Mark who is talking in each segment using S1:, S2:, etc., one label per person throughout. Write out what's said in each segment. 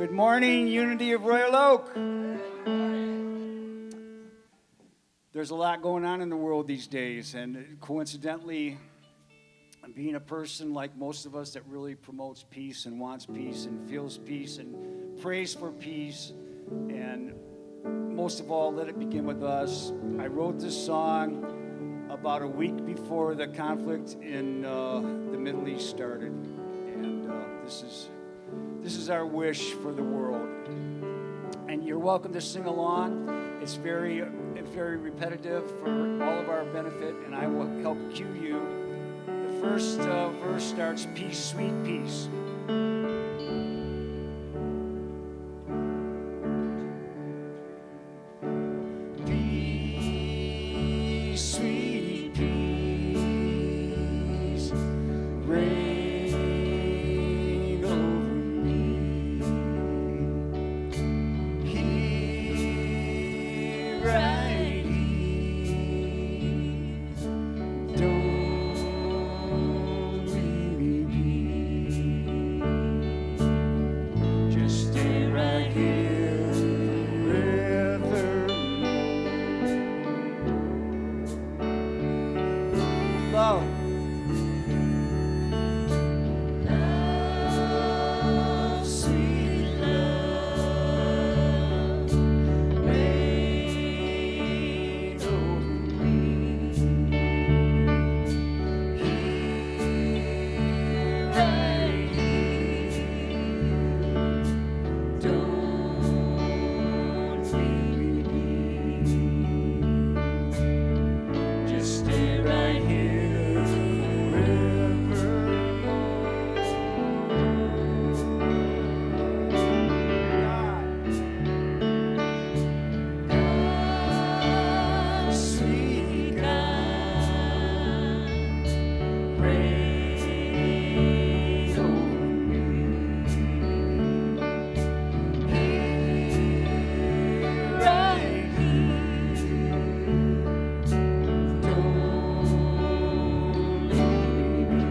S1: Good morning, Unity of Royal Oak. There's a lot going on in the world these days, and coincidentally, being a person like most of us that really promotes peace and wants peace and feels peace and prays for peace, and most of all, let it begin with us. I wrote this song about a week before the conflict in the Middle East started, and this is our wish for the world. And you're welcome to sing along. It's very repetitive for all of our benefit, and I will help cue you. The first verse starts, peace, sweet peace. Peace, sweet peace, reign over me. Here right here, don't leave me be. Just stay right here forever. Love. Love, sweet love, reign over me. Here right here, don't leave me be. Just stay right here forever. Sweet God, reign over me. Here right here, don't leave me.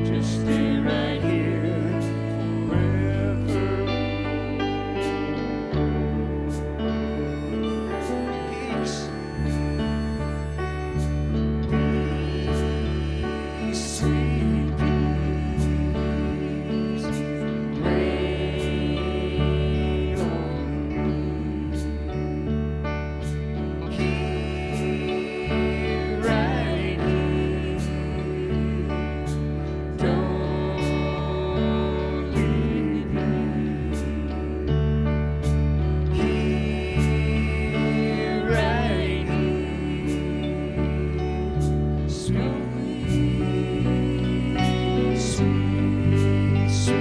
S1: Just stay right here forever. Peace. Peace, sweet peace, reign over me. Here right here, don't leave me. Here right here, sweet, sweet, sweet, sweet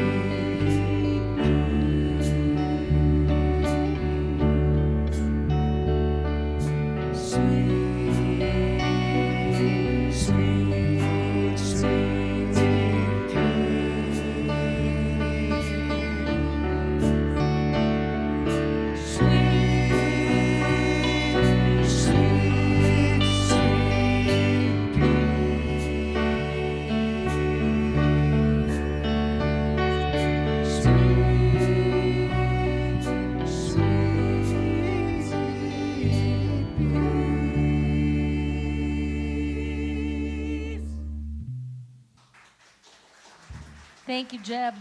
S2: Thank you, Jeb.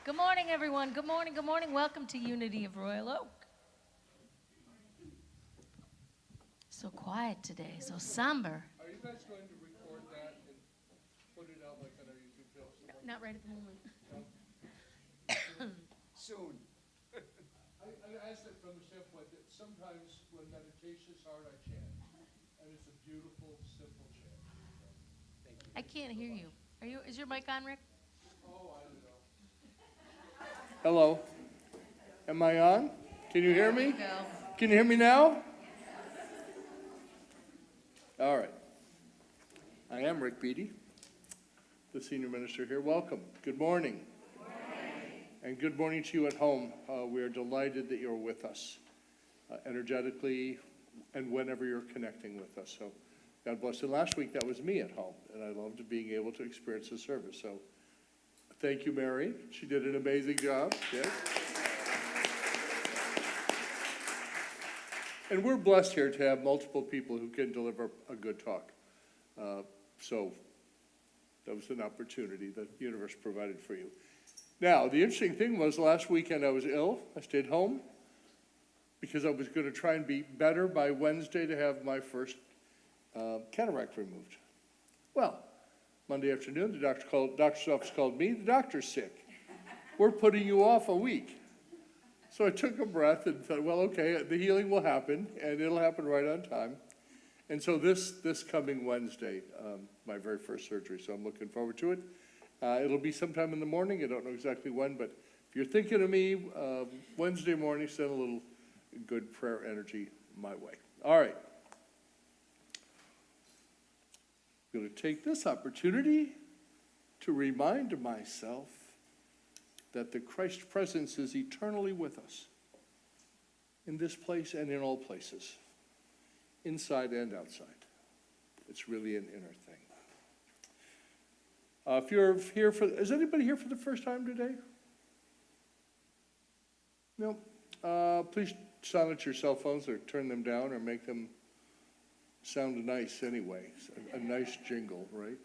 S2: Good morning, everyone. Good morning, good morning. Welcome to Unity of Royal Oak. So quiet today, so somber.
S3: Are you guys going to record that and put it out like on our YouTube channel?
S2: Not right at the moment.
S1: Soon.
S3: I asked it from the standpoint that sometimes when meditation is hard, I chant. And it's a beautiful, simple chant.
S2: I can't hear you. Is your mic on, Rick?
S3: Oh, I don't know. Hello. Am I on? Can you hear me?
S2: Go.
S3: Can you hear me now? All right. I am Ric Beattie, the senior minister here. Welcome. Good morning.
S4: Good morning.
S3: And good morning to you at home. We are delighted that you're with us energetically and whenever you're connecting with us. So God bless you. Last week, that was me at home, and I loved being able to experience the service. So Thank you, Mary. She did an amazing job. Yes. And we're blessed here to have multiple people who can deliver a good talk. So that was an opportunity that the universe provided for you. Now, the interesting thing was last weekend I was ill. I stayed home because I was going to try and be better by Wednesday to have my first cataract removed. Well, Monday afternoon, the doctor's office called me. The doctor's sick. We're putting you off a week. So I took a breath and thought, well, okay, the healing will happen, and it'll happen right on time. And so this coming Wednesday, my very first surgery, so I'm looking forward to it. It'll be sometime in the morning. I don't know exactly when, but if you're thinking of me, Wednesday morning, send a little good prayer energy my way. All right. I'm going to take this opportunity to remind myself that the Christ presence is eternally with us in this place and in all places, inside and outside. It's really an inner thing. If you're here is anybody here for the first time today? No? Please silence your cell phones or turn them down or make them sound nice anyway. A nice jingle, right?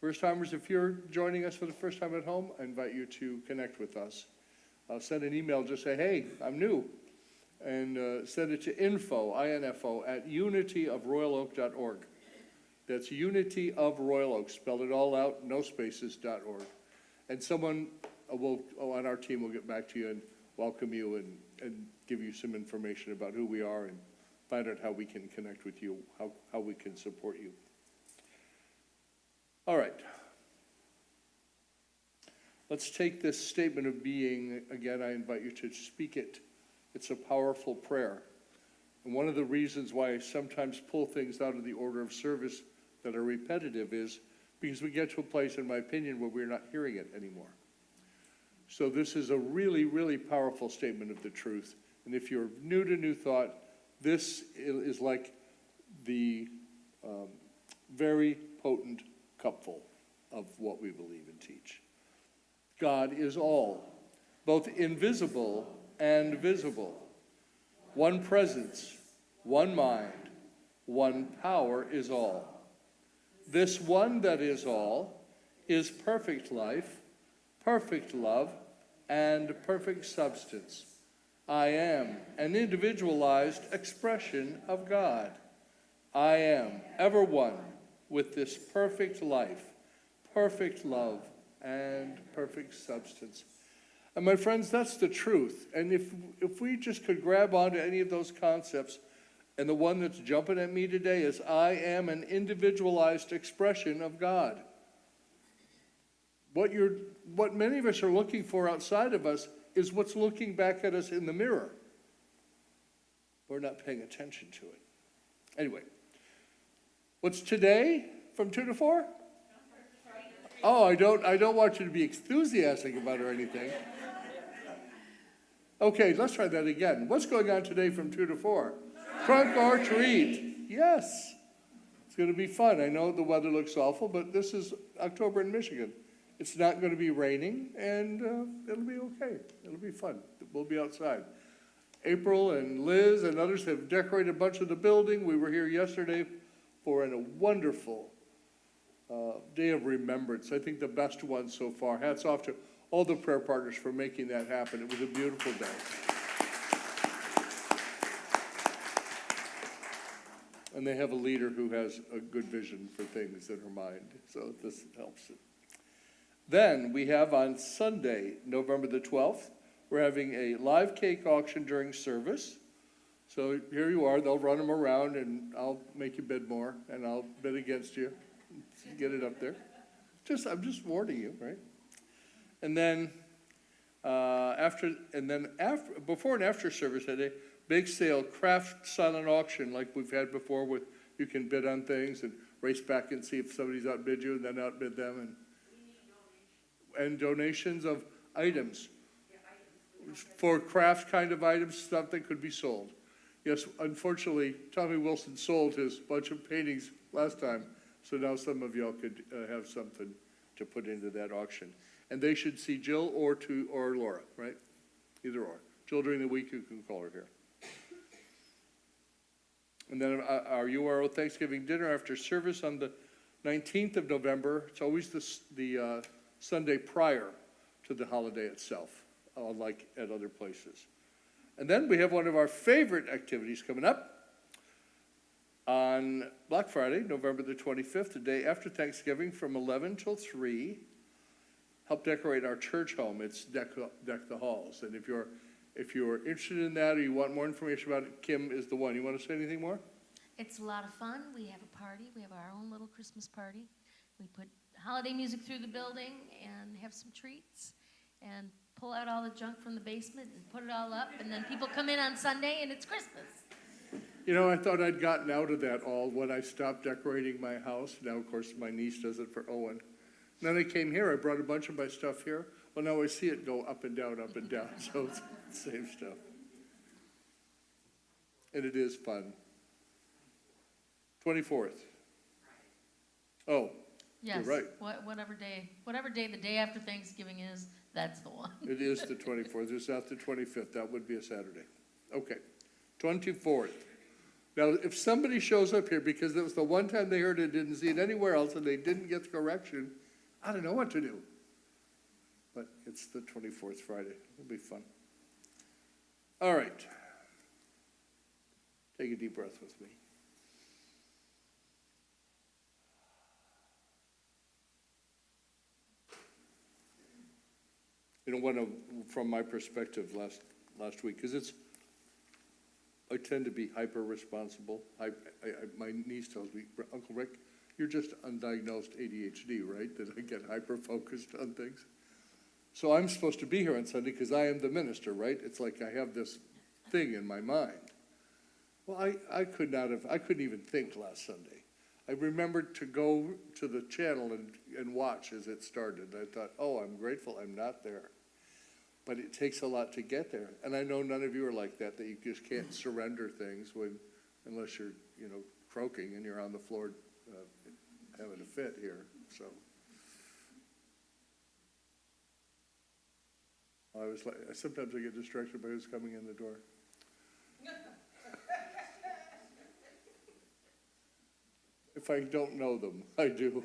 S3: First timers, if you're joining us for the first time at home, I invite you to connect with us. Send an email, just say, hey, I'm new. And send it to info, I-N-F-O, at unityofroyaloak.org. That's unityofroyaloak, spell it all out, no spaces.org. And someone on our team will get back to you and welcome you and give you some information about who we are and find out how we can connect with you, how we can support you. All right. Let's take this statement of being, again, I invite you to speak it. It's a powerful prayer. And one of the reasons why I sometimes pull things out of the order of service that are repetitive is because we get to a place, in my opinion, where we're not hearing it anymore. So this is a really, really powerful statement of the truth. And if you're new to New Thought, this is like the very potent cupful of what we believe and teach. God is all, both invisible and visible. One presence, one mind, one power is all. This one that is all is perfect life, perfect love, and perfect substance. I am an individualized expression of God. I am ever one with this perfect life, perfect love, and perfect substance. And my friends, that's the truth. And if we just could grab onto any of those concepts, and the one that's jumping at me today is I am an individualized expression of God. What many of us are looking for outside of us is what's looking back at us in the mirror. We're not paying attention to it. Anyway, what's today from 2 to 4? Oh, I don't want you to be enthusiastic about it or anything. Okay, let's try that again. What's going on today from 2 to 4? Trunk or treat. Yes. It's going to be fun. I know the weather looks awful, but this is October in Michigan. It's not going to be raining, and it'll be okay. It'll be fun. We'll be outside. April and Liz and others have decorated a bunch of the building. We were here yesterday for a wonderful day of remembrance. I think the best one so far. Hats off to all the prayer partners for making that happen. It was a beautiful day. And they have a leader who has a good vision for things in her mind. So this helps it. Then we have on Sunday, November the 12th, we're having a live cake auction during service. So here you are. They'll run them around, and I'll make you bid more, and I'll bid against you. Get it up there. I'm just warning you, right? And then before and after service that day, big sale, craft silent auction like we've had before, with you can bid on things and race back and see if somebody's outbid you, and then outbid them, and donations of items. For craft kind of items, stuff that could be sold. Yes, unfortunately, Tommy Wilson sold his bunch of paintings last time, so now some of y'all could have something to put into that auction. And they should see Jill or Laura, right? Either or. Jill, during the week, you can call her here. And then our URO Thanksgiving dinner after service on the 19th of November. It's always the Sunday prior to the holiday itself, like at other places. And then we have one of our favorite activities coming up on Black Friday, November the 25th, the day after Thanksgiving, from 11 till 3. Help decorate our church home. It's Deck the Halls. And if you're interested in that or you want more information about it, Kim is the one. You want to say anything more?
S2: It's a lot of fun. We have a party. We have our own little Christmas party. We put holiday music through the building and have some treats and pull out all the junk from the basement and put it all up. And then people come in on Sunday and it's Christmas.
S3: You know, I thought I'd gotten out of that all when I stopped decorating my house. Now, of course, my niece does it for Owen. And then I came here. I brought a bunch of my stuff here. Well, now I see it go up and down, so it's the same stuff. And it is fun. 24th. Oh,
S2: Yes.
S3: you're right.
S2: Whatever day the day after Thanksgiving is, that's the one.
S3: It is the 24th. It's not the 25th. That would be a Saturday. Okay. 24th. Now, if somebody shows up here because it was the one time they heard it, didn't see it anywhere else, and they didn't get the correction, I don't know what to do. But it's the 24th Friday. It'll be fun. All right. Take a deep breath with me. You know, from my perspective last week, because I tend to be hyper-responsible. My niece tells me, Uncle Rick, you're just undiagnosed ADHD, right? That I get hyper-focused on things. So I'm supposed to be here on Sunday because I am the minister, right? It's like I have this thing in my mind. Well, I couldn't even think last Sunday. I remembered to go to the channel and watch as it started. I thought, oh, I'm grateful I'm not there. But it takes a lot to get there. And I know none of you are like that you just can't surrender things unless you're, croaking and you're on the floor having a fit here. So sometimes I get distracted by who's coming in the door. If I don't know them, I do.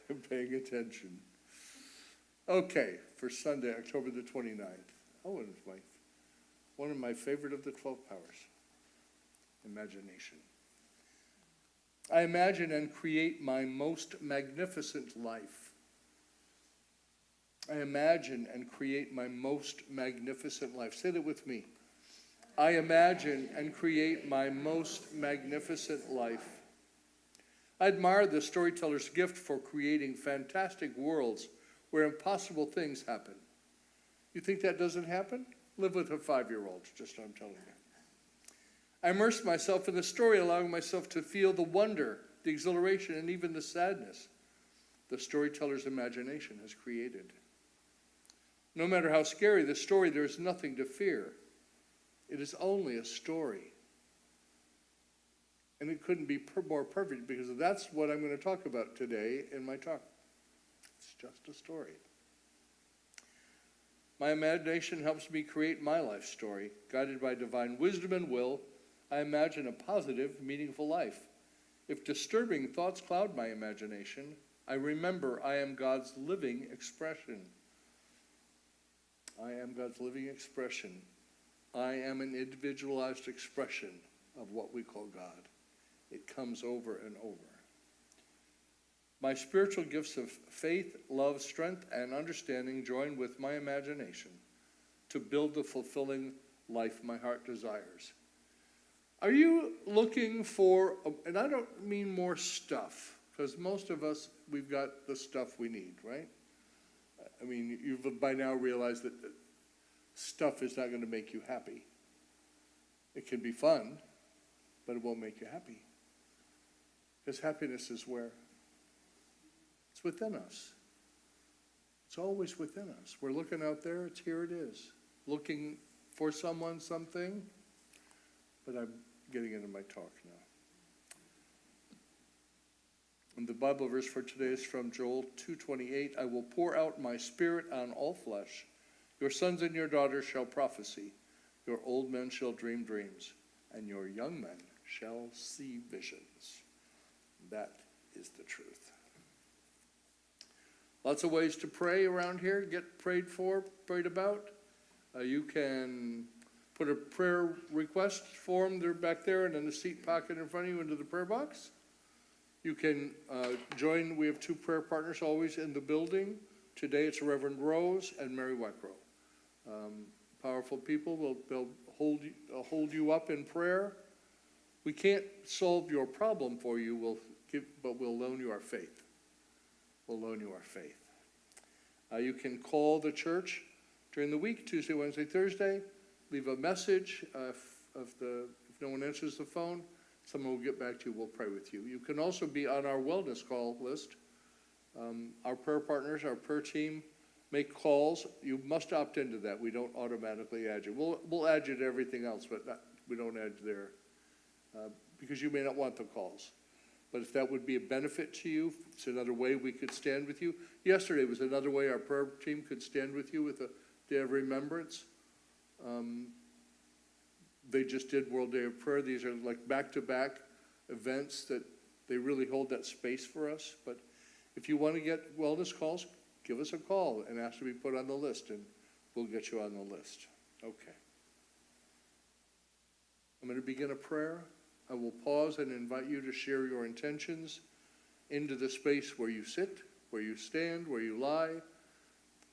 S3: I'm paying attention. Okay, for Sunday, October the 29th. Oh, and it's one of my favorite of the 12 powers. Imagination. I imagine and create my most magnificent life. I imagine and create my most magnificent life. Say that with me. I imagine and create my most magnificent life. I admire the storyteller's gift for creating fantastic worlds where impossible things happen. You think that doesn't happen? Live with a 5-year-old, just I'm telling you. I immerse myself in the story, allowing myself to feel the wonder, the exhilaration, and even the sadness the storyteller's imagination has created. No matter how scary the story, there is nothing to fear. It is only a story. And it couldn't be more perfect because that's what I'm going to talk about today in my talk. It's just a story. My imagination helps me create my life story. Guided by divine wisdom and will, I imagine a positive, meaningful life. If disturbing thoughts cloud my imagination, I remember I am God's living expression. I am God's living expression. I am an individualized expression of what we call God. It comes over and over. My spiritual gifts of faith, love, strength, and understanding join with my imagination to build the fulfilling life my heart desires. Are you looking for, and I don't mean more stuff, because most of us, we've got the stuff we need, right? I mean, you've by now realized that stuff is not going to make you happy. It can be fun, but it won't make you happy. Because happiness is where? It's within us. It's always within us. We're looking out there, here it is. Looking for someone, something. But I'm getting into my talk now. And the Bible verse for today is from Joel 2:28. I will pour out my spirit on all flesh. Your sons and your daughters shall prophesy. Your old men shall dream dreams, and your young men shall see visions. That is the truth. Lots of ways to pray around here. Get prayed for, prayed about. You can put a prayer request form there back there and in the seat pocket in front of you into the prayer box. You can join. We have two prayer partners always in the building. Today it's Reverend Rose and Mary Weckrow. Powerful people. They'll hold you up in prayer. We can't solve your problem for you, but we'll loan you our faith. We'll loan you our faith. You can call the church during the week, Tuesday, Wednesday, Thursday. Leave a message. If no one answers the phone, someone will get back to you. We'll pray with you. You can also be on our wellness call list. Our prayer partners, our prayer team, make calls. You must opt into that. We don't automatically add you. We'll add you to everything else, but we don't add you there because you may not want the calls. But if that would be a benefit to you, it's another way we could stand with you. Yesterday was another way our prayer team could stand with you with a Day of Remembrance. They just did World Day of Prayer. These are like back-to-back events that they really hold that space for us. But if you want to get wellness calls, give us a call and ask to be put on the list, and we'll get you on the list. Okay. I'm going to begin a prayer. I will pause and invite you to share your intentions into the space where you sit, where you stand, where you lie,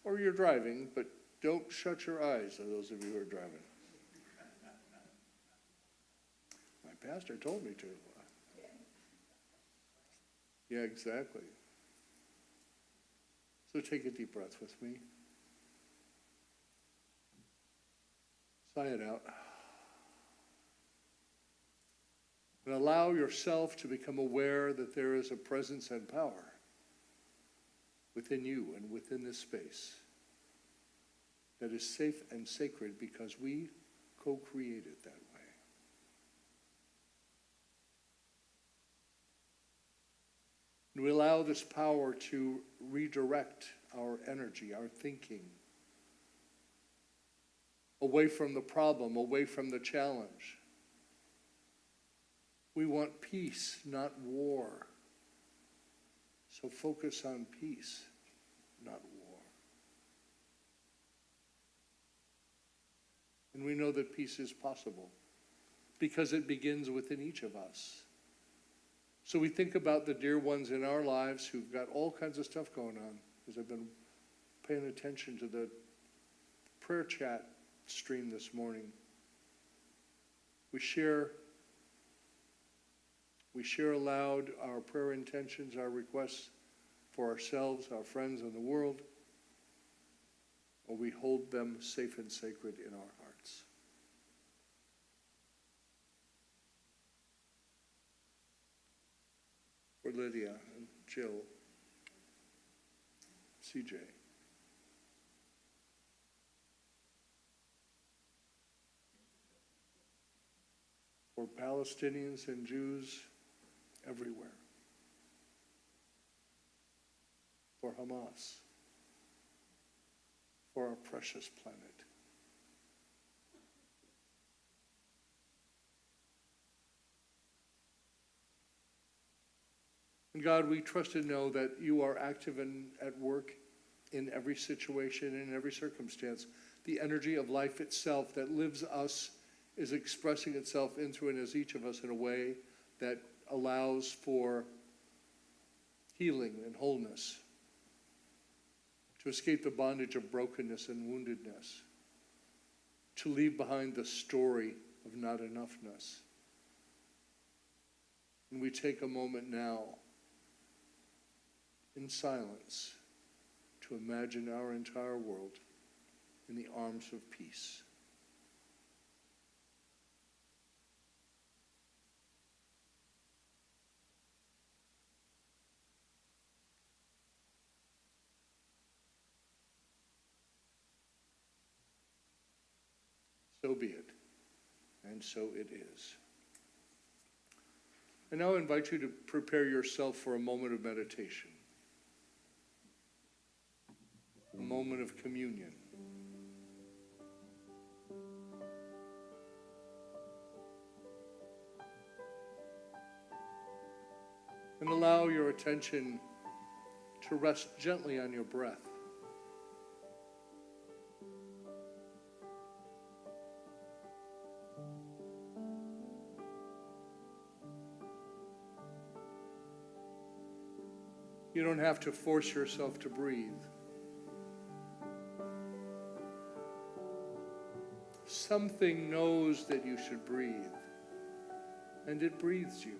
S3: or you're driving, but don't shut your eyes, those of you who are driving. My pastor told me to. Yeah, exactly. So take a deep breath with me. Sigh it out. And allow yourself to become aware that there is a presence and power within you and within this space that is safe and sacred because we co-created that way. And we allow this power to redirect our energy, our thinking, away from the problem, away from the challenge. We want peace, not war. So focus on peace, not war. And we know that peace is possible because it begins within each of us. So we think about the dear ones in our lives who've got all kinds of stuff going on. As I've been paying attention to the prayer chat stream this morning, we share aloud our prayer intentions, our requests for ourselves, our friends, and the world, or we hold them safe and sacred in our hearts. For Lydia and Jill, CJ. For Palestinians and Jews everywhere. For Hamas. For our precious planet. And God, we trust and know that you are active and at work in every situation, in every circumstance. The energy of life itself that lives us is expressing itself in, through, and as each of us in a way that allows for healing and wholeness, to escape the bondage of brokenness and woundedness, to leave behind the story of not enoughness. And we take a moment now in silence to imagine our entire world in the arms of peace. So be it, and so it is. I now invite you to prepare yourself for a moment of meditation, a moment of communion. And allow your attention to rest gently on your breath. You don't have to force yourself to breathe. Something knows that you should breathe, and it breathes you.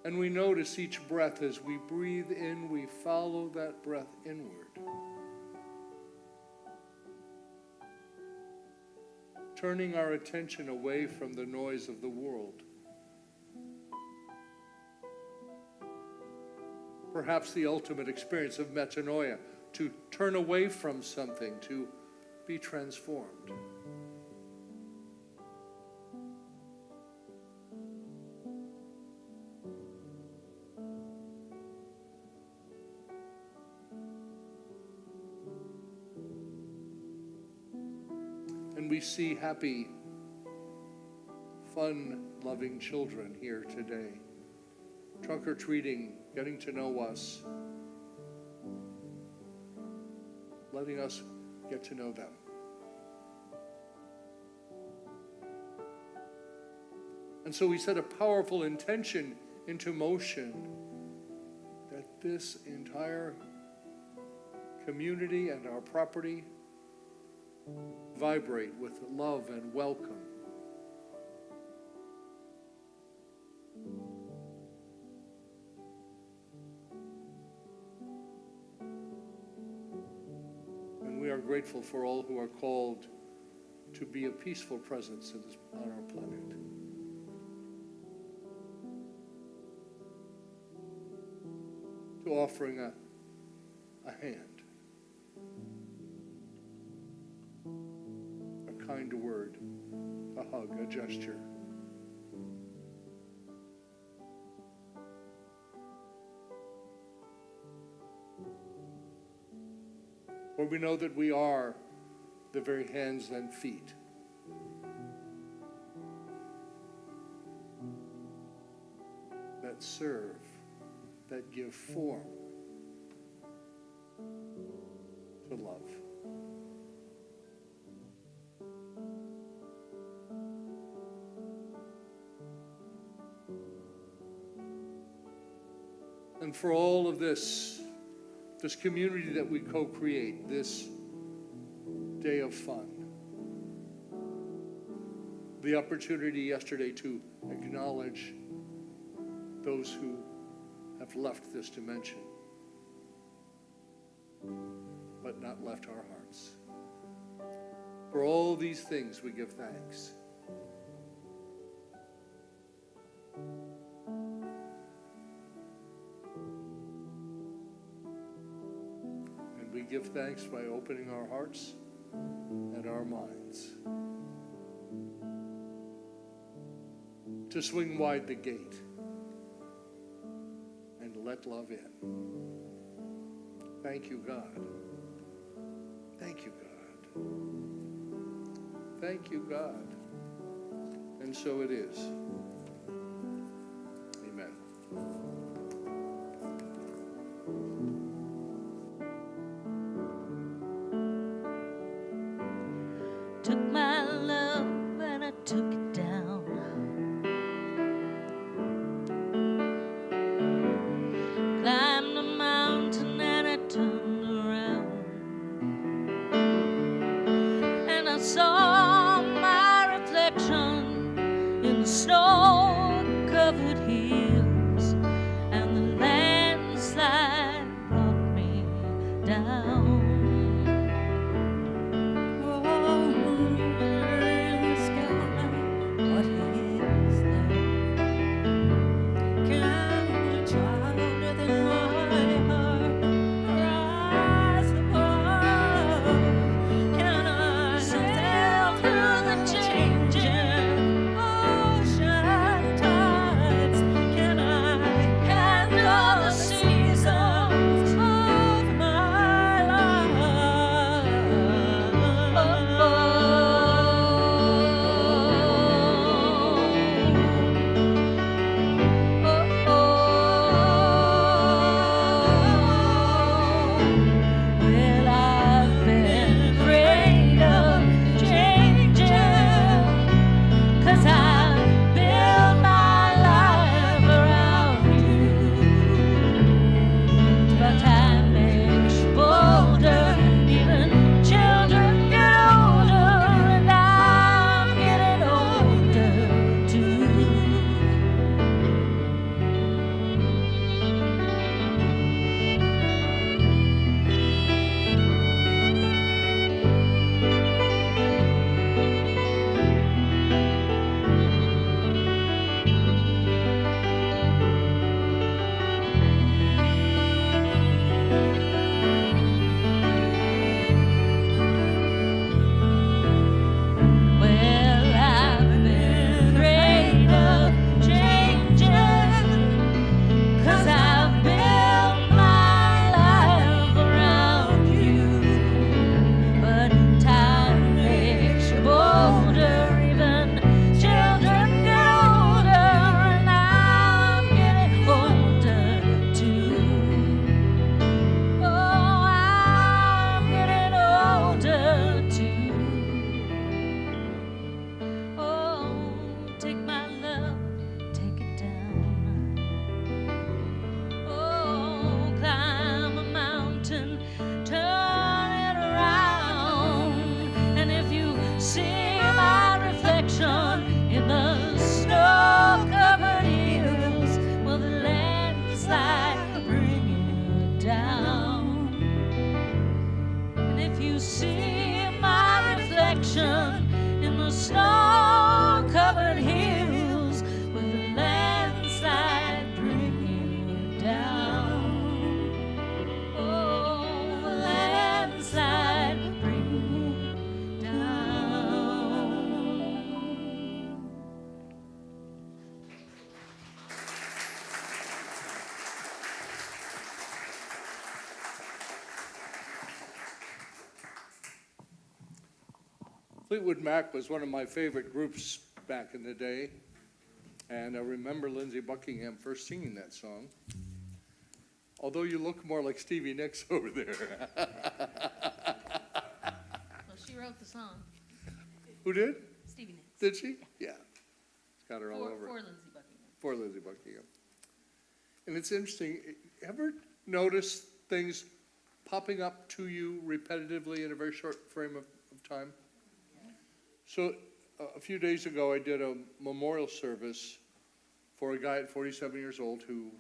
S3: And we notice each breath as we breathe in, we follow that breath inward. Turning our attention away from the noise of the world. Perhaps the ultimate experience of metanoia, to turn away from something, to be transformed. We see happy, fun-loving children here today, trunk-or-treating, getting to know us, letting us get to know them. And so we set a powerful intention into motion that this entire community and our property vibrate with love and welcome. And we are grateful for all who are called to be a peaceful presence on our planet. To offering a hand. Kind word, a hug, a gesture. For we know that we are the very hands and feet that serve, that give form to love. And for all of this community that we co-create, this day of fun, the opportunity yesterday to acknowledge those who have left this dimension, but not left our hearts. For all these things we give thanks. Give thanks by opening our hearts and our minds to swing wide the gate and let love in. Thank you, God. Thank you, God. Thank you, God. And so it is. Amen.
S4: Took my love and I took it down. Climbed a mountain and I turned around. And I saw my reflection in the snow-covered hills. And the landslide brought me down. What is love? Can we try harder than see my reflection in the snow-covered hills with the landslide bringing me down. Oh, the landslide bringing me down.
S3: Fleetwood Mac was one of my favorite groups back in the day, and I remember Lindsey Buckingham first singing that song. Although you look more like Stevie Nicks over there.
S2: Well, she wrote the song,
S3: Who did?
S2: Stevie Nicks.
S3: Did she? Yeah. It's got her all over.
S2: For Lindsey Buckingham.
S3: For Lindsey Buckingham. And it's interesting, ever notice things popping up to you repetitively in a very short frame of time? So a few days ago, I did a memorial service for a guy at 47 years old who,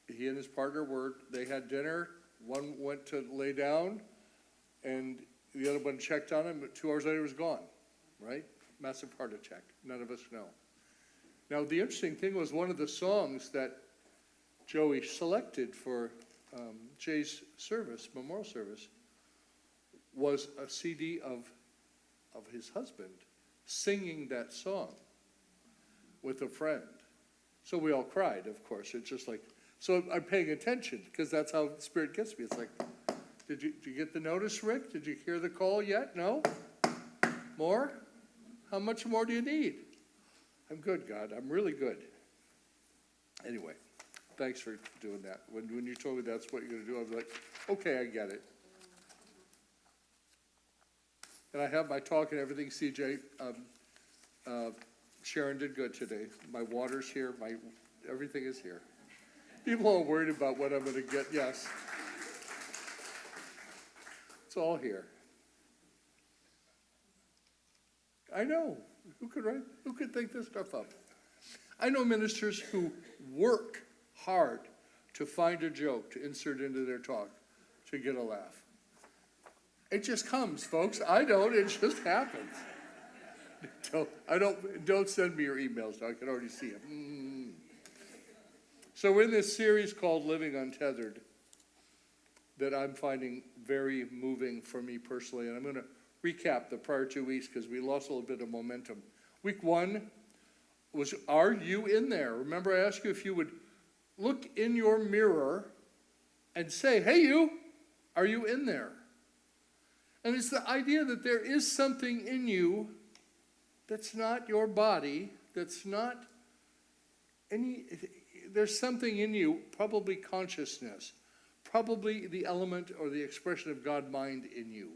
S3: he and his partner they had dinner. One went to lay down, and the other one checked on him, but 2 hours later he was gone, right? Massive heart attack. None of us know. Now, the interesting thing was one of the songs that Joey selected for Jay's service, memorial service, was a CD of his husband singing that song with a friend. So we all cried, of course. It's just like, so I'm paying attention because that's how the Spirit gets me. It's like, did you get the notice, Rick? Did you hear the call yet? No? More? How much more do you need? I'm good, God. I'm really good. Anyway, thanks for doing that. When you told me that's what you're going to do, I was like, okay, I get it. And I have my talk and everything. CJ, Sharon did good today. My water's here. Everything is here. People are worried about what I'm going to get. Yes. It's all here. I know. Who could think this stuff up? I know ministers who work hard to find a joke to insert into their talk to get a laugh. It just comes, folks. I don't. It just happens. Don't send me your emails. I can already see them. So we're in this series called Living Untethered that I'm finding very moving for me personally. And I'm going to recap the prior 2 weeks because we lost a little bit of momentum. Week 1 was, are you in there? Remember I asked you if you would look in your mirror and say, hey, you, are you in there? And it's the idea that there is something in you that's not your body, that's not there's something in you, probably consciousness, probably the element or the expression of God mind in you.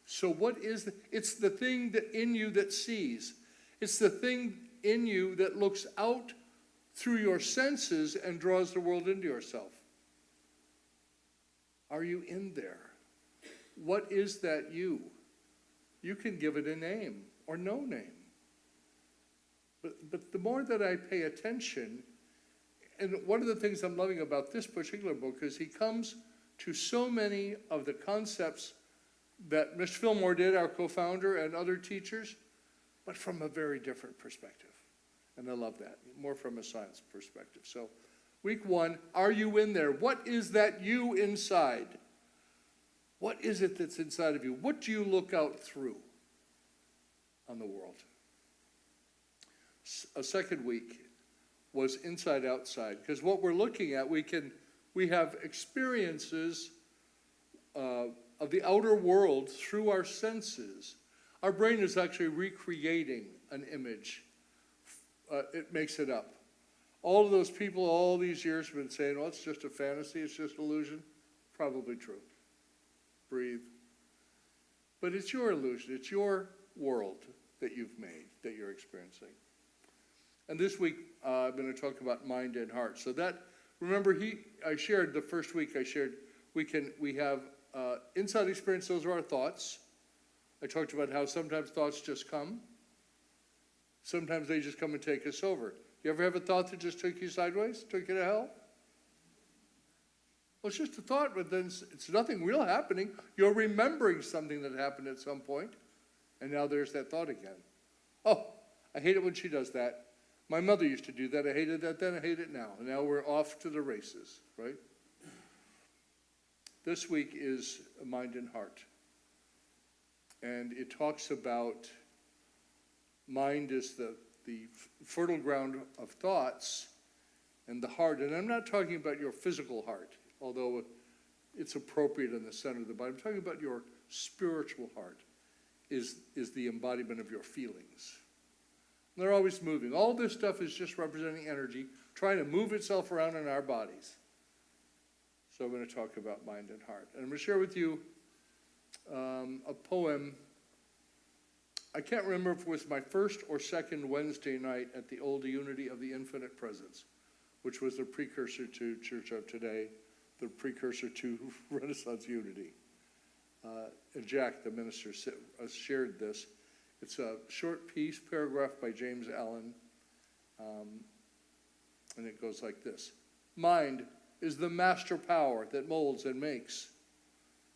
S3: So what is it's the thing that in you that sees. It's the thing in you that looks out through your senses and draws the world into yourself. Are you in there? What is that you? You can give it a name or no name. But the more that I pay attention, and one of the things I'm loving about this particular book is he comes to so many of the concepts that Mr. Fillmore did, our co-founder, and other teachers, but from a very different perspective. And I love that, more from a science perspective. So week 1, are you in there? What is that you inside? What is it that's inside of you? What do you look out through on the world? A second week was inside outside, because what we're looking at, we have experiences of the outer world through our senses. Our brain is actually recreating an image. It makes it up. All of those people all these years have been saying, well, it's just a fantasy, it's just illusion. Probably true. Breathe. But it's your illusion. It's your world that you've made, that you're experiencing. And this week, I'm going to talk about mind and heart. So that, remember, I shared the first week, we have inside experience, those are our thoughts. I talked about how sometimes thoughts just come. Sometimes they just come and take us over. You ever have a thought that just took you sideways, took you to hell? Well, it's just a thought, but then it's nothing real happening. You're remembering something that happened at some point, and now there's that thought again. Oh, I hate it when she does that. My mother used to do that. I hated that then, I hate it now. And now we're off to the races, right? This week is Mind and Heart. And it talks about mind is the fertile ground of thoughts, and the heart. And I'm not talking about your physical heart, although it's appropriate in the center of the body. I'm talking about your spiritual heart is the embodiment of your feelings. They're always moving. All this stuff is just representing energy, trying to move itself around in our bodies. So I'm going to talk about mind and heart. And I'm going to share with you a poem. I can't remember if it was my first or second Wednesday night at the Old Unity of the Infinite Presence, which was the precursor to Church of Today, the precursor to Renaissance Unity. And Jack, the minister, shared this. It's a short piece, paragraph by James Allen, and it goes like this. Mind is the master power that molds and makes,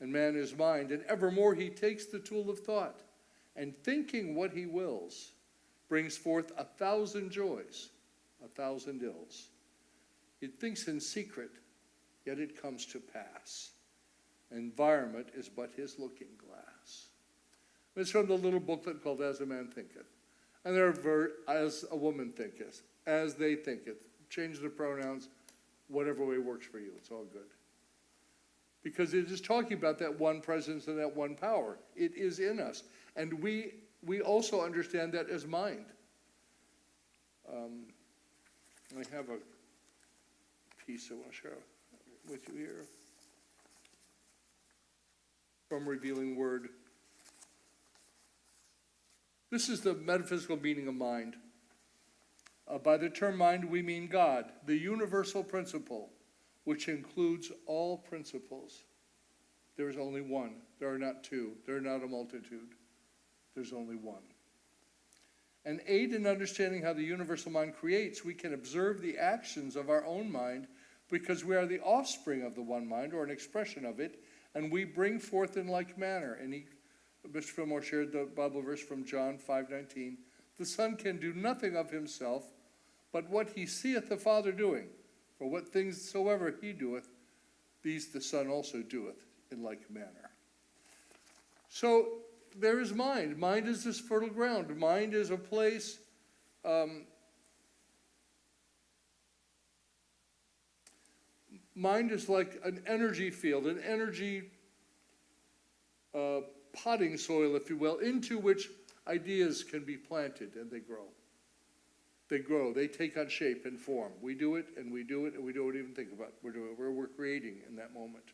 S3: and man is mind, and evermore he takes the tool of thought, and thinking what he wills, brings forth 1,000 joys, 1,000 ills. It thinks in secret, yet it comes to pass. Environment is but his looking glass. It's from the little booklet called As a Man Thinketh. And there are as a woman thinketh, as they thinketh. Change the pronouns, whatever way works for you. It's all good. Because it is talking about that one presence and that one power. It is in us. And we also understand that as mind. I have a piece I want to share with you here. From Revealing Word. This is the metaphysical meaning of mind. By the term mind, we mean God, the universal principle, which includes all principles. There is only one. There are not two. There are not a multitude. There's only one. And aid in understanding how the universal mind creates, we can observe the actions of our own mind because we are the offspring of the one mind, or an expression of it, and we bring forth in like manner. And Mr. Fillmore shared the Bible verse from John 5:19. The Son can do nothing of himself, but what he seeth the Father doing. For what things soever he doeth, these the Son also doeth in like manner. So there is mind. Mind is this fertile ground. Mind is a place. Mind is like an energy field, an energy potting soil, if you will, into which ideas can be planted, and they grow. They grow. They take on shape and form. We do it, and we do it, and we don't even think about it. We're doing it. We're creating in that moment.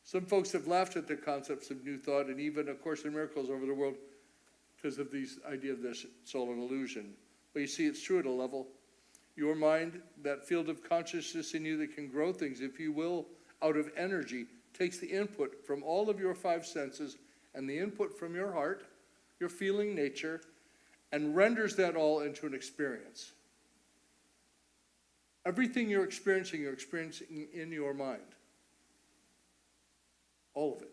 S3: Some folks have laughed at the concepts of new thought and even A Course in Miracles over the world because of these idea of this, it's all an illusion. But you see, it's true at a level. Your mind, that field of consciousness in you that can grow things, if you will, out of energy, takes the input from all of your five senses and the input from your heart, your feeling nature, and renders that all into an experience. Everything you're experiencing in your mind. All of it.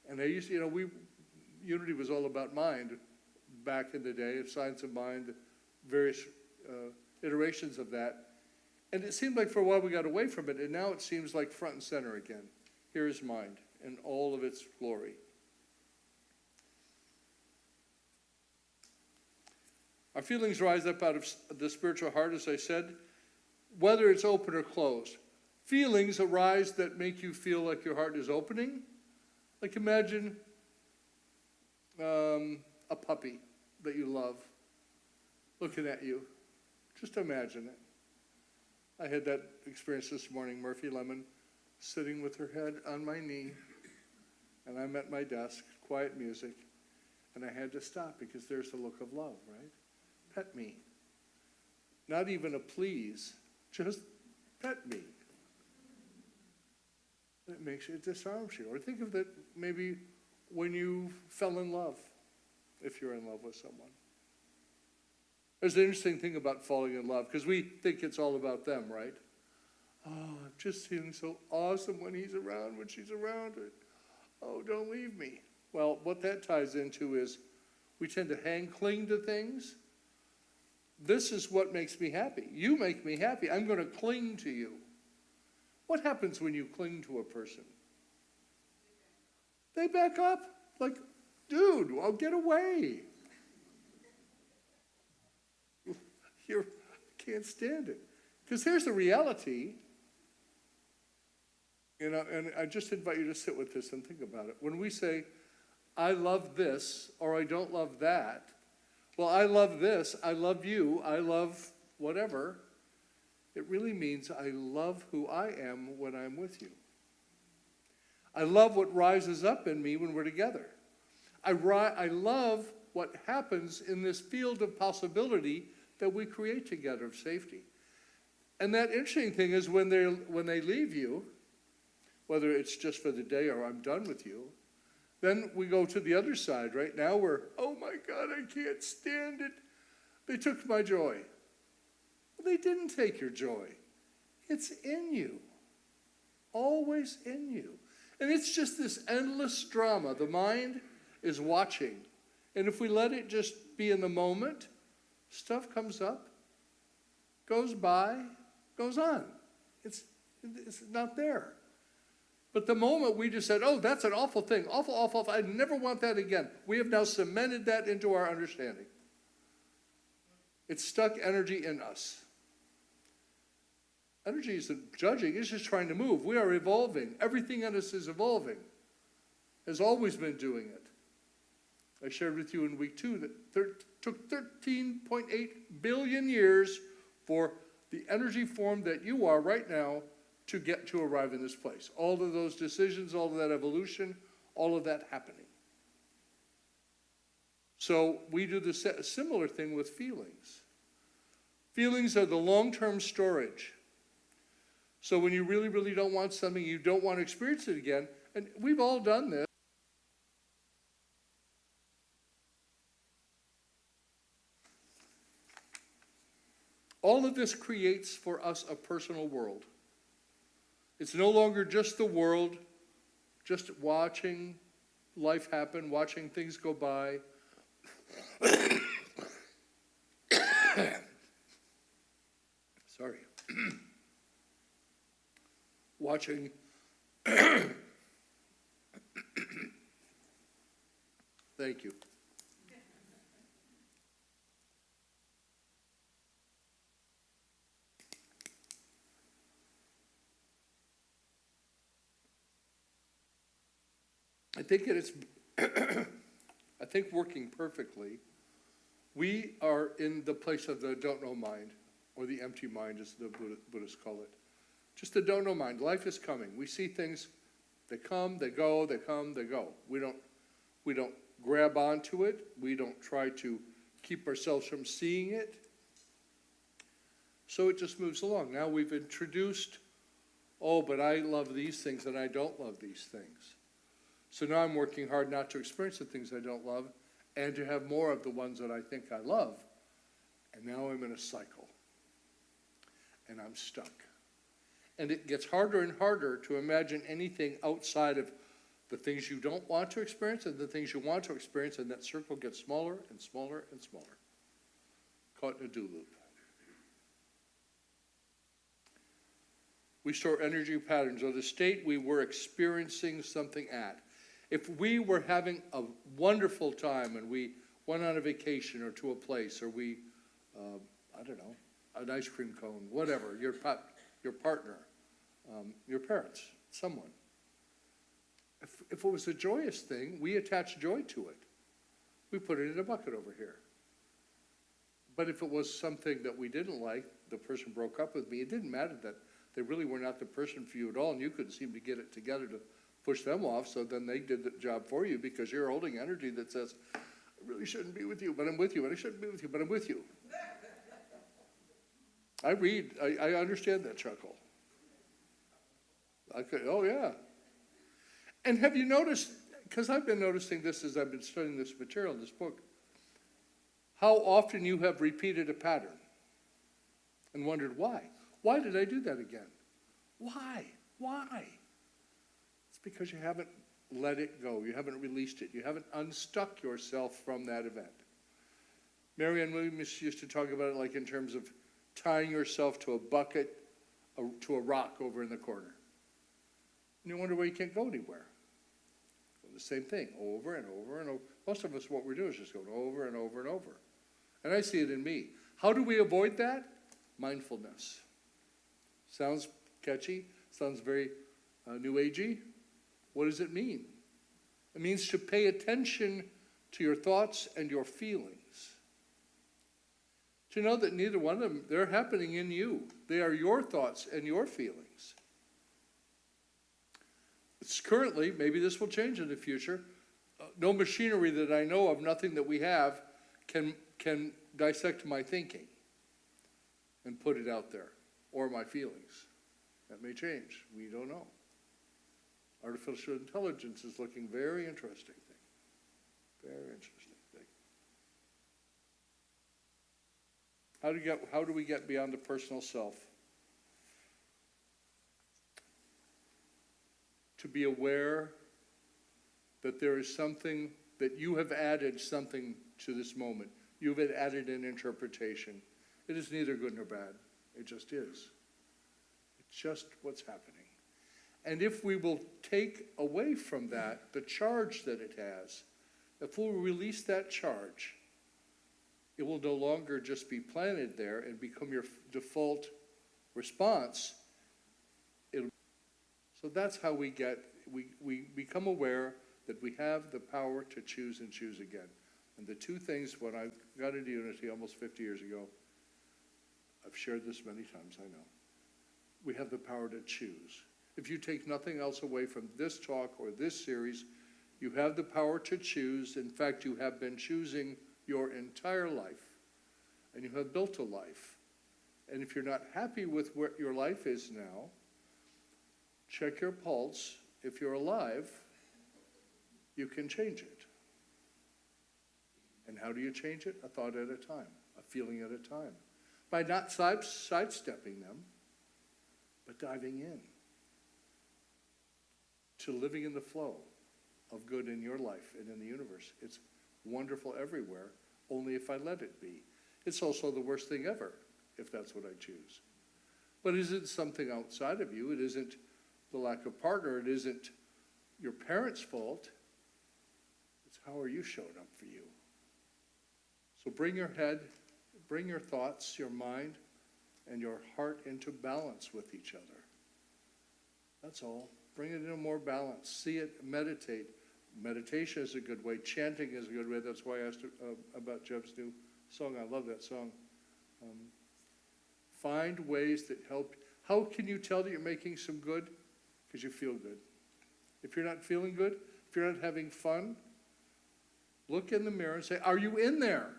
S3: And I used to, Unity was all about mind back in the day, science of mind, various iterations of that. And it seemed like for a while we got away from it, and now it seems like front and center again. Here is mind in all of its glory. Our feelings rise up out of the spiritual heart, as I said, whether it's open or closed. Feelings arise that make you feel like your heart is opening. Like imagine a puppy that you love looking at you. Just imagine it. I had that experience this morning. Murphy Lemon sitting with her head on my knee, and I'm at my desk, quiet music, and I had to stop because there's the look of love, right? Pet me. Not even a please, just pet me. It disarms you. Or think of that maybe when you fell in love, if you're in love with someone. There's an interesting thing about falling in love, because we think it's all about them, right? Oh, I've just feeling so awesome when he's around, when she's around. Oh, don't leave me. Well, what that ties into is we tend to cling to things. This is what makes me happy. You make me happy. I'm going to cling to you. What happens when you cling to a person? They back up. Like, dude, I'll get away. I can't stand it. Because here's the reality. And I just invite you to sit with this and think about it. When we say, I love this, or I don't love that, well, I love this, I love you, I love whatever, it really means I love who I am when I'm with you. I love what rises up in me when we're together. I love what happens in this field of possibility that we create together of safety. And that interesting thing is when they leave you, whether it's just for the day or I'm done with you, then we go to the other side. Right now we're, oh my God, I can't stand it. They took my joy. Well, they didn't take your joy. It's in you. Always in you. And it's just this endless drama. The mind is watching. And if we let it just be in the moment, stuff comes up, goes by, goes on. It's not there. But the moment we just said, oh, that's an awful thing, awful, awful, awful, I never want that again, we have now cemented that into our understanding. It's stuck energy in us. Energy isn't judging, it's just trying to move. We are evolving. Everything in us is evolving. Has always been doing it. I shared with you in week 2 that it took 13.8 billion years for the energy form that you are right now to arrive in this place. All of those decisions, all of that evolution, all of that happening. So we do the similar thing with feelings. Feelings are the long-term storage. So when you really, really don't want something, you don't want to experience it again, and we've all done this. All of this creates for us a personal world. It's no longer just the world, just watching life happen, watching things go by. Sorry. Watching. Thank you. I think working perfectly, we are in the place of the don't know mind, or the empty mind as the Buddhists call it. Just the don't know mind. Life is coming. We see things, they come, they go, they come, they go. We don't grab onto it. We don't try to keep ourselves from seeing it. So it just moves along. Now we've introduced, oh, but I love these things and I don't love these things. So now I'm working hard not to experience the things I don't love and to have more of the ones that I think I love. And now I'm in a cycle. And I'm stuck. And it gets harder and harder to imagine anything outside of the things you don't want to experience and the things you want to experience, and that circle gets smaller and smaller and smaller. Caught in a do loop. We store energy patterns or the state we were experiencing something at. If we were having a wonderful time and we went on a vacation or to a place, or we, I don't know, an ice cream cone, whatever, your partner, your parents, someone. If it was a joyous thing, we attach joy to it. We put it in a bucket over here. But if it was something that we didn't like, the person broke up with me, it didn't matter that they really were not the person for you at all, and you couldn't seem to get it together to push them off, so then they did the job for you because you're holding energy that says, I really shouldn't be with you, but I'm with you, and I shouldn't be with you, but I'm with you. I understand that chuckle. Oh yeah. And have you noticed, because I've been noticing this as I've been studying this material in this book, how often you have repeated a pattern and wondered why. Why did I do that again? Why? Why? It's because you haven't let it go. You haven't released it. You haven't unstuck yourself from that event. Marianne Williams used to talk about it like in terms of tying yourself to a bucket, to a rock over in the corner. And you wonder why you can't go anywhere. Well, the same thing, over and over and over. Most of us, what we're doing is just going over and over and over. And I see it in me. How do we avoid that? Mindfulness. Sounds catchy, sounds very new agey. What does it mean? It means to pay attention to your thoughts and your feelings. To know that neither one of them, they're happening in you. They are your thoughts and your feelings. It's currently, maybe this will change in the future, no machinery that I know of, nothing that we have, can dissect my thinking and put it out there, or my feelings. That may change. We don't know. Artificial intelligence is looking very interesting thing. Very interesting thing. How do we get beyond the personal self? To be aware that there is something, that you have added something to this moment. You've added an interpretation. It is neither good nor bad. It just is. It's just what's happening. And if we will take away from that the charge that it has, if we'll release that charge, it will no longer just be planted there and become your default response. So that's how we become aware that we have the power to choose and choose again. And the two things, when I got into Unity almost 50 years ago, I've shared this many times, I know. We have the power to choose. If you take nothing else away from this talk or this series, you have the power to choose. In fact, you have been choosing your entire life, and you have built a life. And if you're not happy with where your life is now, check your pulse. If you're alive, you can change it. And how do you change it? A thought at a time, a feeling at a time. By not sidestepping them, but diving in to living in the flow of good in your life and in the universe. It's wonderful everywhere, only if I let it be. It's also the worst thing ever, if that's what I choose. But it isn't something outside of you. It isn't the lack of partner. It isn't your parents' fault. It's how are you showing up for you? So bring your head, bring your thoughts, your mind, and your heart into balance with each other. That's all. Bring it into more balance. See it, meditate. Meditation is a good way. Chanting is a good way. That's why I asked about Jeb's new song. I love that song. Find ways that help. How can you tell that you're making some good? Because you feel good. If you're not feeling good, if you're not having fun, look in the mirror and say, are you in there?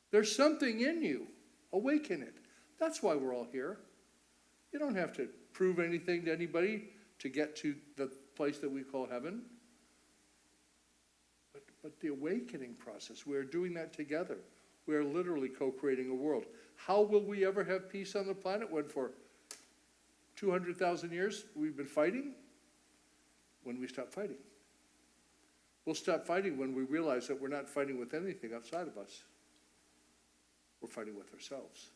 S3: There's something in you. Awaken it. That's why we're all here. You don't have to prove anything to anybody to get to the place that we call heaven. But the awakening process, we're doing that together. We are literally co-creating a world. How will we ever have peace on the planet when for 200,000 years we've been fighting? When we stop fighting. We'll stop fighting when we realize that we're not fighting with anything outside of us. We're fighting with ourselves.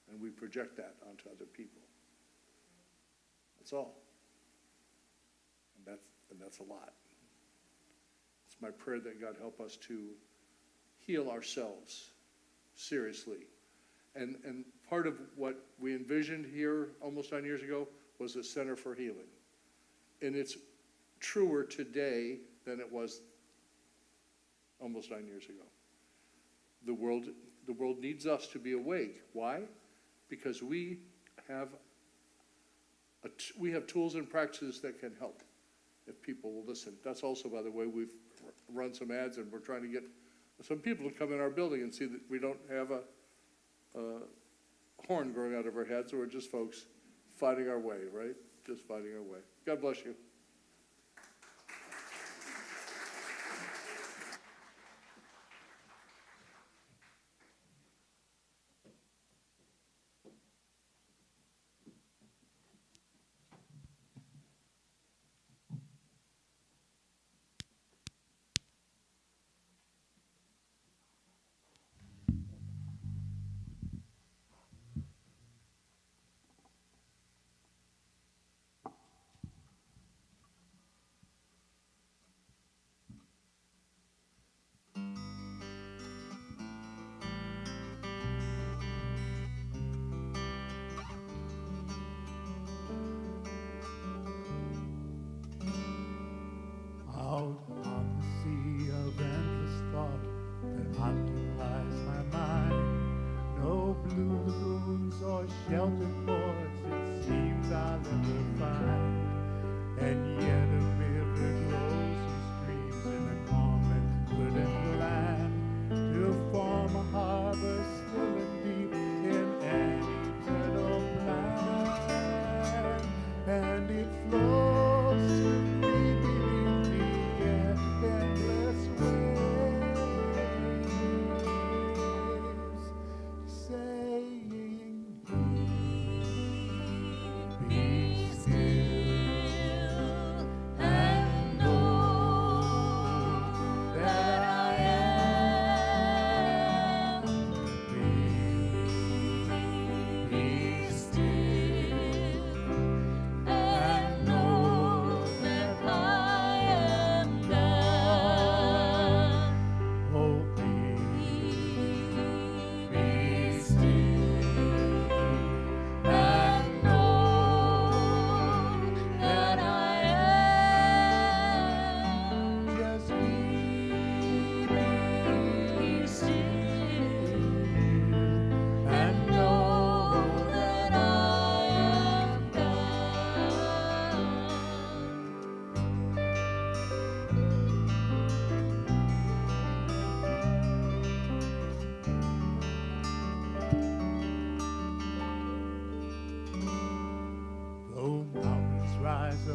S3: And we project that onto other people. That's all. And that's a lot. It's my prayer that God help us to heal ourselves seriously. And part of what we envisioned here almost 9 years ago was a center for healing. And it's truer today than it was almost 9 years ago. The world needs us to be awake. Why? Because we have tools and practices that can help if people will listen. That's also, by the way, we've run some ads and we're trying to get some people to come in our building and see that we don't have a horn growing out of our heads. We're just folks fighting our way, right? Just fighting our way. God bless you.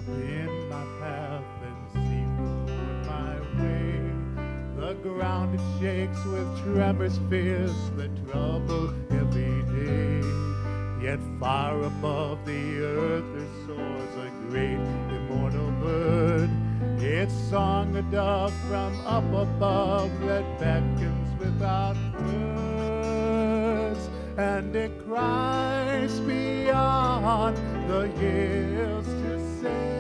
S5: up in my path and seem to ruin my way. The ground it shakes with tremors fierce that trouble every day. Yet far above the earth there soars a great immortal bird. Its song a dove from up above that beckons without words, and it cries beyond the hills to say,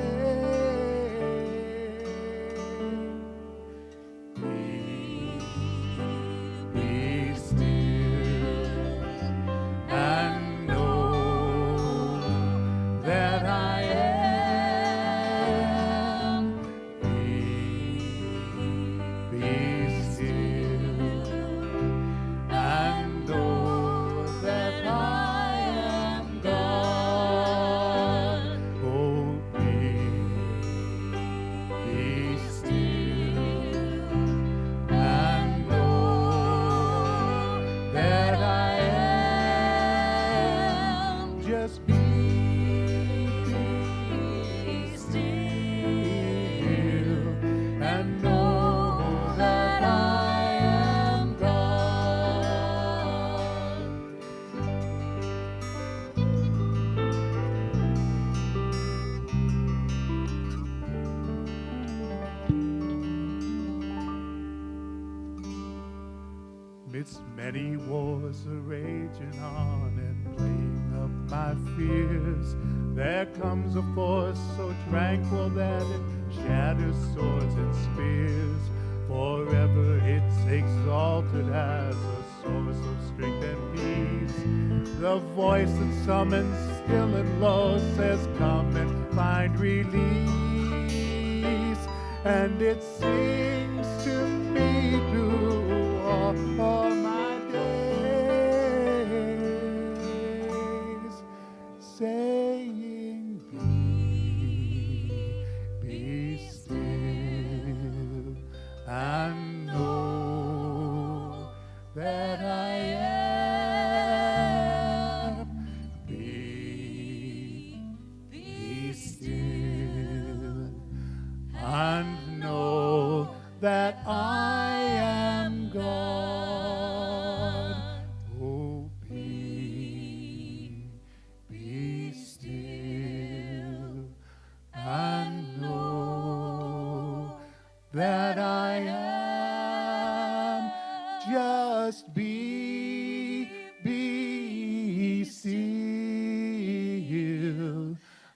S5: be still and know that I am. Be still and know that I am God. Oh, be still and know that I am. Just be still and know that I am God. Midst many wars are raging on and playing up my fears, there comes a force so tranquil that it shatters swords and spears. Forever it's exalted as a source of strength and peace. The voice that summons still and low says, come and find release. And it sings to me through all my days, saying, be still and know that I am. Be still and know that I am God. Oh, be still and know that I am. Just be still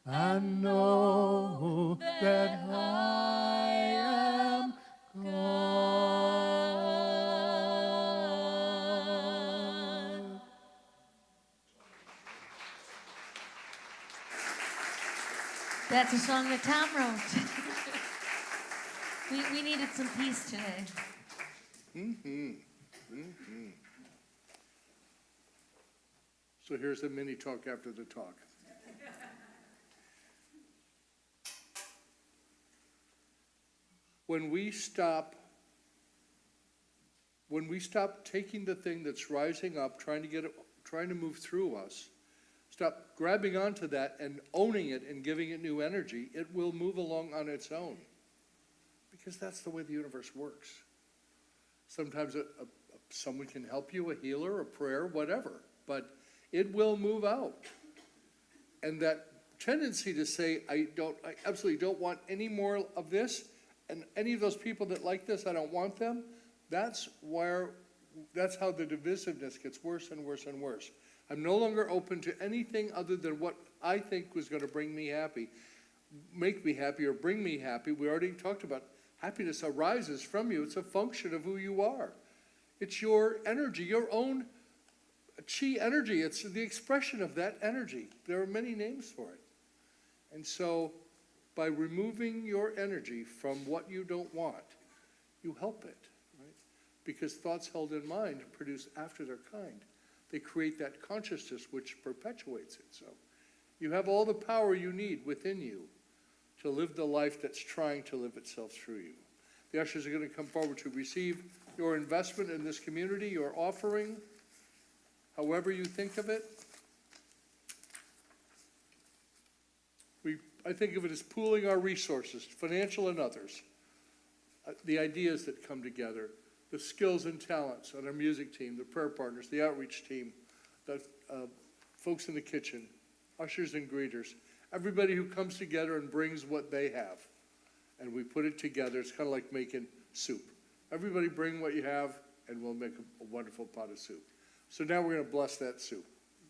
S5: and know that I am God.
S2: That's a song that Tom wrote. We needed some peace today.
S3: So here's the mini talk after the talk. When we stop taking the thing that's rising up, trying to move through us, stop grabbing onto that and owning it and giving it new energy, it will move along on its own. Because that's the way the universe works. Sometimes someone can help you, a healer, a prayer, whatever, but it will move out. And that tendency to say, I absolutely don't want any more of this, and any of those people that like this, I don't want them, that's how the divisiveness gets worse and worse and worse. I'm no longer open to anything other than what I think was going to bring me happy, make me happy, or bring me happy. We already talked about happiness arises from you. It's a function of who you are. It's your energy, your own chi energy. It's the expression of that energy. There are many names for it. And so by removing your energy from what you don't want, you help it, right? Because thoughts held in mind produce after their kind. They create that consciousness which perpetuates it. So you have all the power you need within you to live the life that's trying to live itself through you. The ushers are going to come forward to receive your investment in this community, your offering, however you think of it. I think of it as pooling our resources, financial and others. The ideas that come together, the skills and talents on our music team, the prayer partners, the outreach team, the folks in the kitchen, ushers and greeters, everybody who comes together and brings what they have. And we put it together. It's kind of like making soup. Everybody bring what you have, and we'll make a wonderful pot of soup. So now we're going to bless that soup,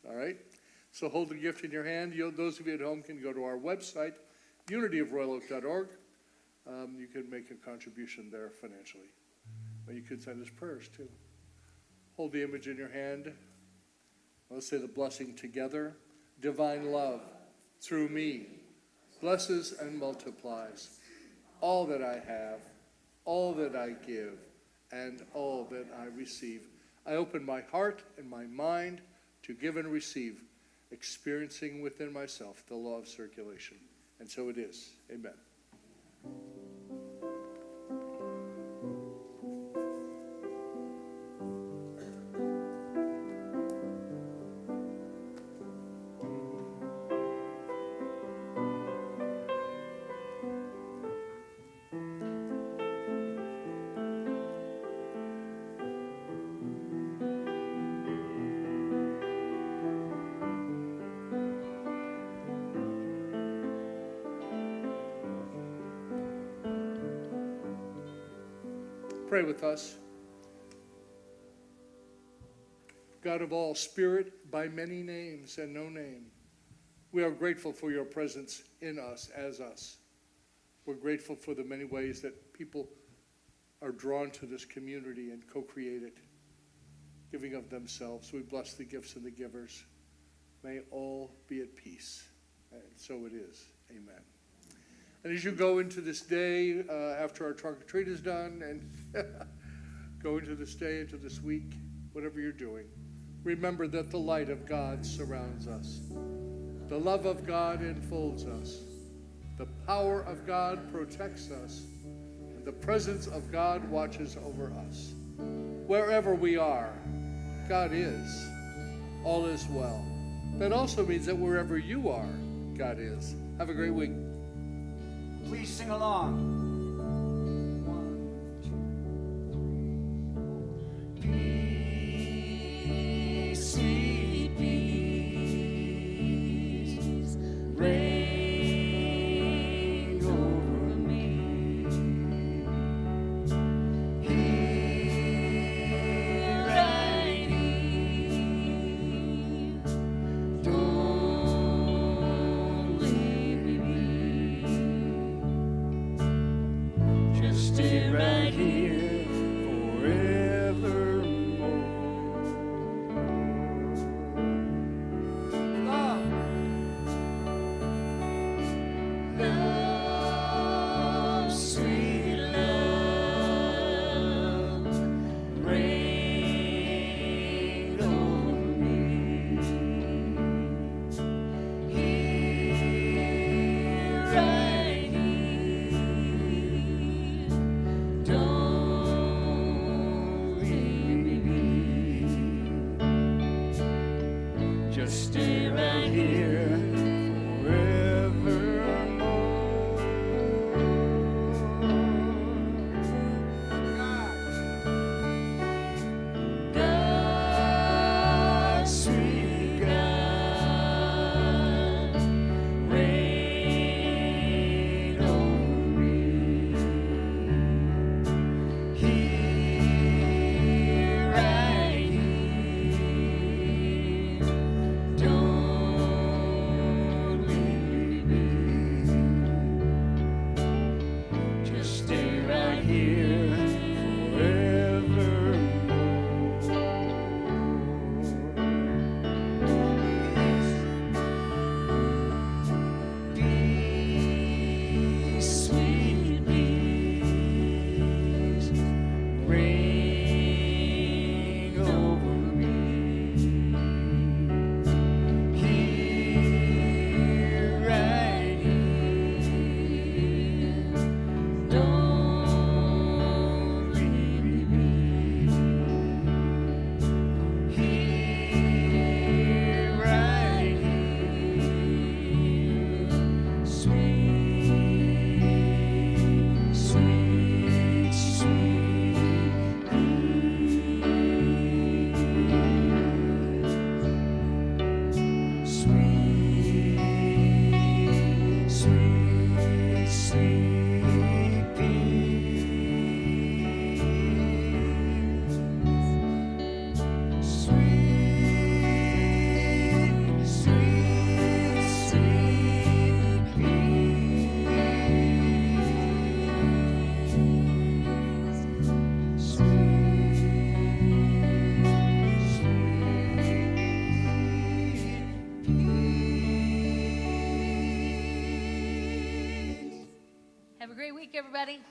S3: all right? So hold the gift in your hand. Those of you at home can go to our website, unityofroyaloak.org. You can make a contribution there financially. But you could send us prayers too. Hold the image in your hand. Let's say the blessing together. Divine love through me blesses and multiplies all that I have, all that I give, and all that I receive. I open my heart and my mind to give and receive, experiencing within myself the law of circulation. And so it is. Amen. Pray with us. God of all, Spirit by many names and no name, we are grateful for your presence in us as us. We're grateful for the many ways that people are drawn to this community and co-create it, giving of themselves. We bless the gifts and the givers. May all be at peace. And so it is. Amen. And as you go into this day, after our trunk or treat is done, and go into this day, into this week, whatever you're doing, remember that the light of God surrounds us. The love of God enfolds us. The power of God protects us. And the presence of God watches over us. Wherever we are, God is. All is well. That also means that wherever you are, God is. Have a great week.
S1: Please sing along. Peace, sweet peace, reign over me. Here I need. Don't leave me be. Just stay right here forevermore. Love, love, sweet love, reign over me. Here I need. Don't leave me be. Just stay right here forevermore. God, sweet God, reign
S2: Have a great week, everybody.